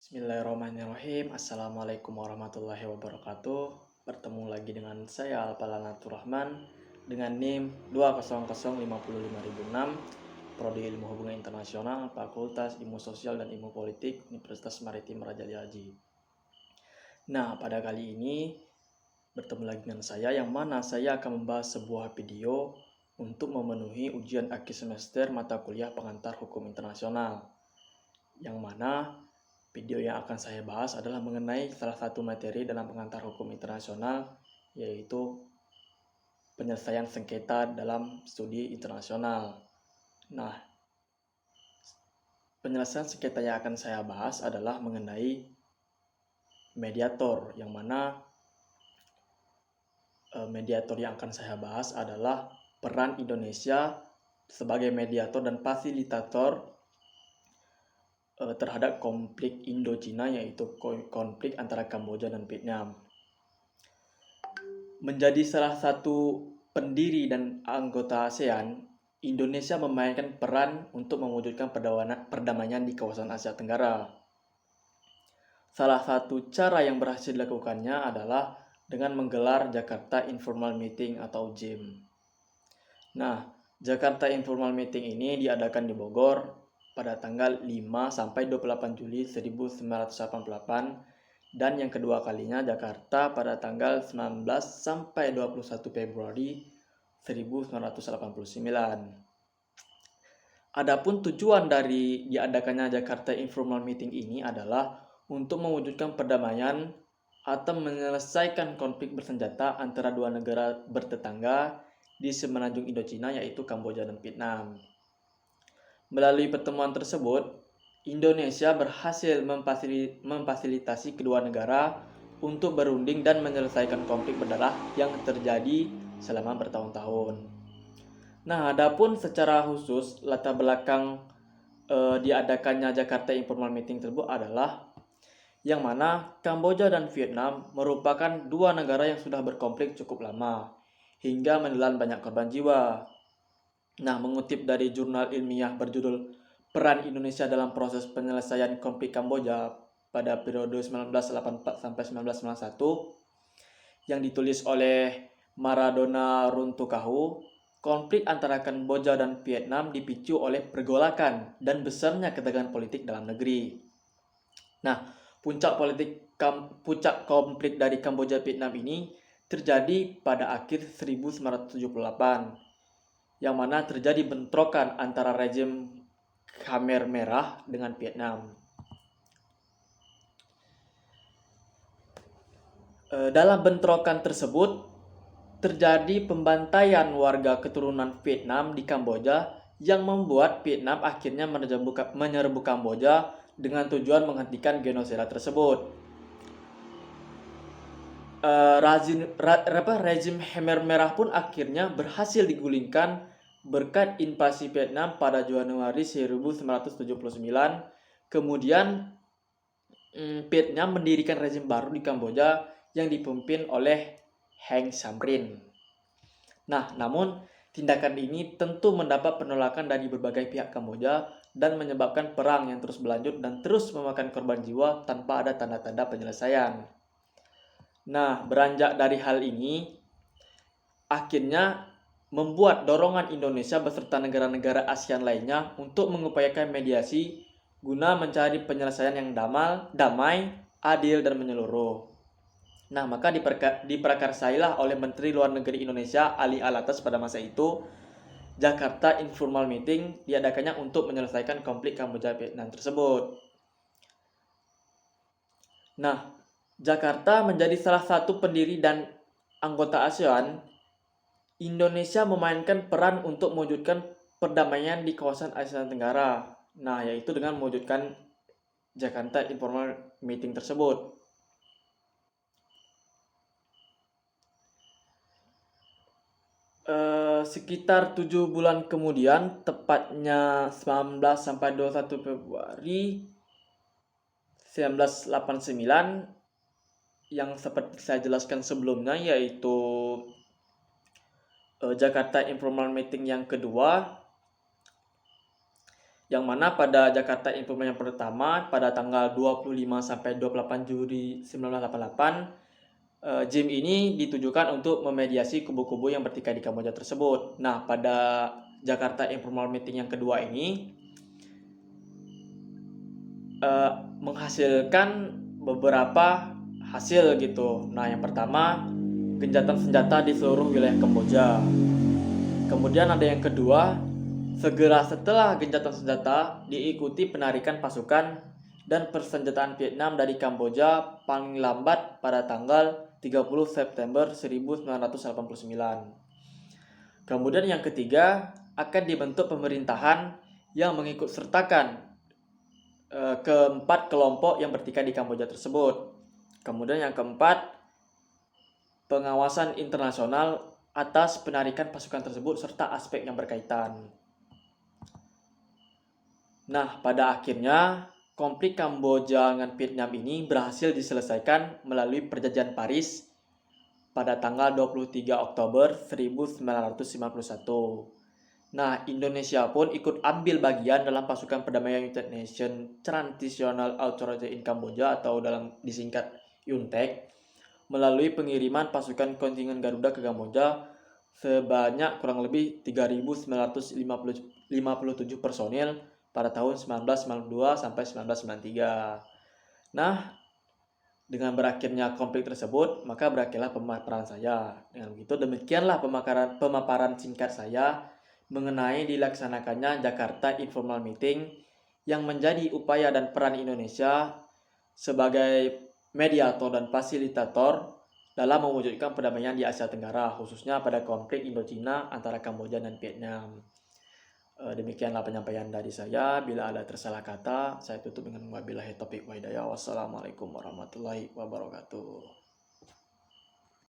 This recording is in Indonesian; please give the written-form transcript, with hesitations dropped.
Bismillahirrahmanirrahim. Assalamualaikum warahmatullahi wabarakatuh. Bertemu lagi dengan saya Alpalanatur Rahman dengan NIM 2005056, Prodi Ilmu Hubungan Internasional, Fakultas Ilmu Sosial dan Ilmu Politik, Universitas Maritim Raja Ali Haji. Nah, pada kali ini bertemu lagi dengan saya yang mana saya akan membahas sebuah video untuk memenuhi ujian akhir semester mata kuliah pengantar hukum internasional. Yang mana video yang akan saya bahas adalah mengenai salah satu materi dalam pengantar hukum internasional, yaitu penyelesaian sengketa dalam studi internasional. Nah, penyelesaian sengketa yang akan saya bahas adalah mengenai mediator, yang mana mediator yang akan saya bahas adalah peran Indonesia sebagai mediator dan fasilitator terhadap konflik Indo-Cina, yaitu konflik antara Kamboja dan Vietnam. Menjadi salah satu pendiri dan anggota ASEAN, Indonesia memainkan peran untuk mewujudkan perdamaian di kawasan Asia Tenggara. Salah satu cara yang berhasil dilakukannya adalah dengan menggelar Jakarta Informal Meeting atau JIM. Nah, Jakarta Informal Meeting ini diadakan di Bogor pada tanggal 5 sampai 28 Juli 1988 dan yang kedua kalinya Jakarta pada tanggal 19 sampai 21 Februari 1989. Adapun tujuan dari diadakannya Jakarta Informal Meeting ini adalah untuk mewujudkan perdamaian atau menyelesaikan konflik bersenjata antara dua negara bertetangga di semenanjung Indochina, yaitu Kamboja dan Vietnam. Melalui pertemuan tersebut, Indonesia berhasil memfasilitasi kedua negara untuk berunding dan menyelesaikan konflik berdarah yang terjadi selama bertahun-tahun. Nah, adapun secara khusus latar belakang diadakannya Jakarta Informal Meeting tersebut adalah yang mana Kamboja dan Vietnam merupakan dua negara yang sudah berkonflik cukup lama hingga menelan banyak korban jiwa. Nah, mengutip dari jurnal ilmiah berjudul Peran Indonesia dalam Proses Penyelesaian Konflik Kamboja pada periode 1984 sampai 1991 yang ditulis oleh Maradona Runtukahu, konflik antara Kamboja dan Vietnam dipicu oleh pergolakan dan besarnya ketegangan politik dalam negeri. Nah, puncak konflik dari Kamboja Vietnam ini terjadi pada akhir 1978, yang mana terjadi bentrokan antara rezim Khmer Merah dengan Vietnam. Dalam bentrokan tersebut terjadi pembantaian warga keturunan Vietnam di Kamboja yang membuat Vietnam akhirnya menyerbu Kamboja dengan tujuan menghentikan genosida tersebut. Rezim Khmer Merah pun akhirnya berhasil digulingkan berkat invasi Vietnam pada Januari 1979. Kemudian Vietnam mendirikan rezim baru di Kamboja yang dipimpin oleh Heng Samrin. Nah, namun tindakan ini tentu mendapat penolakan dari berbagai pihak Kamboja dan menyebabkan perang yang terus berlanjut dan terus memakan korban jiwa tanpa ada tanda-tanda penyelesaian. Nah, beranjak dari hal ini, akhirnya membuat dorongan Indonesia beserta negara-negara ASEAN lainnya untuk mengupayakan mediasi guna mencari penyelesaian yang damai, adil, dan menyeluruh. Nah, maka diprakarsailah oleh Menteri Luar Negeri Indonesia Ali Alatas pada masa itu Jakarta Informal Meeting diadakannya untuk menyelesaikan konflik Kamboja Vietnam tersebut. Nah, Jakarta menjadi salah satu pendiri dan anggota ASEAN. Indonesia memainkan peran untuk mewujudkan perdamaian di kawasan Asia Tenggara. Nah, yaitu dengan mewujudkan Jakarta Informal Meeting tersebut. Sekitar 7 bulan kemudian, tepatnya 19 sampai 21 Februari 1989, yang seperti saya jelaskan sebelumnya, yaitu Jakarta Informal Meeting yang kedua, yang mana pada Jakarta Informal yang pertama pada tanggal 25 sampai 28 Juli 1988, JIM ini ditujukan untuk memediasi kubu-kubu yang bertikai di Kamboja tersebut. Nah, pada Jakarta Informal Meeting yang kedua ini menghasilkan beberapa hasil gitu. Nah, yang pertama, gencatan senjata di seluruh wilayah Kamboja. Kemudian ada yang kedua, segera setelah gencatan senjata diikuti penarikan pasukan dan persenjataan Vietnam dari Kamboja paling lambat pada tanggal 30 September 1989. Kemudian yang ketiga, akan dibentuk pemerintahan yang mengikut sertakan keempat kelompok yang bertikai di Kamboja tersebut. Kemudian yang keempat, pengawasan internasional atas penarikan pasukan tersebut serta aspek yang berkaitan. Nah, pada akhirnya konflik Kamboja dengan Vietnam ini berhasil diselesaikan melalui Perjanjian Paris pada tanggal 23 Oktober 1951. Nah, Indonesia pun ikut ambil bagian dalam pasukan perdamaian United Nations Transitional Authority in Cambodia atau dalam disingkat UNTAC melalui pengiriman pasukan kontingen Garuda ke Kamboja sebanyak kurang lebih 3.957 personil pada tahun 1992 sampai 1993. Nah, dengan berakhirnya konflik tersebut, maka berakhirlah pemaparan saya. Dengan begitu, demikianlah pemaparan singkat saya mengenai dilaksanakannya Jakarta Informal Meeting yang menjadi upaya dan peran Indonesia sebagai mediator dan fasilitator dalam mewujudkan perdamaian di Asia Tenggara, khususnya pada konflik Indochina antara Kamboja dan Vietnam. Demikianlah penyampaian dari saya. Bila ada tersalah kata, saya tutup dengan wabillahi taufiq wa hidayah. Wassalamualaikum warahmatullahi wabarakatuh.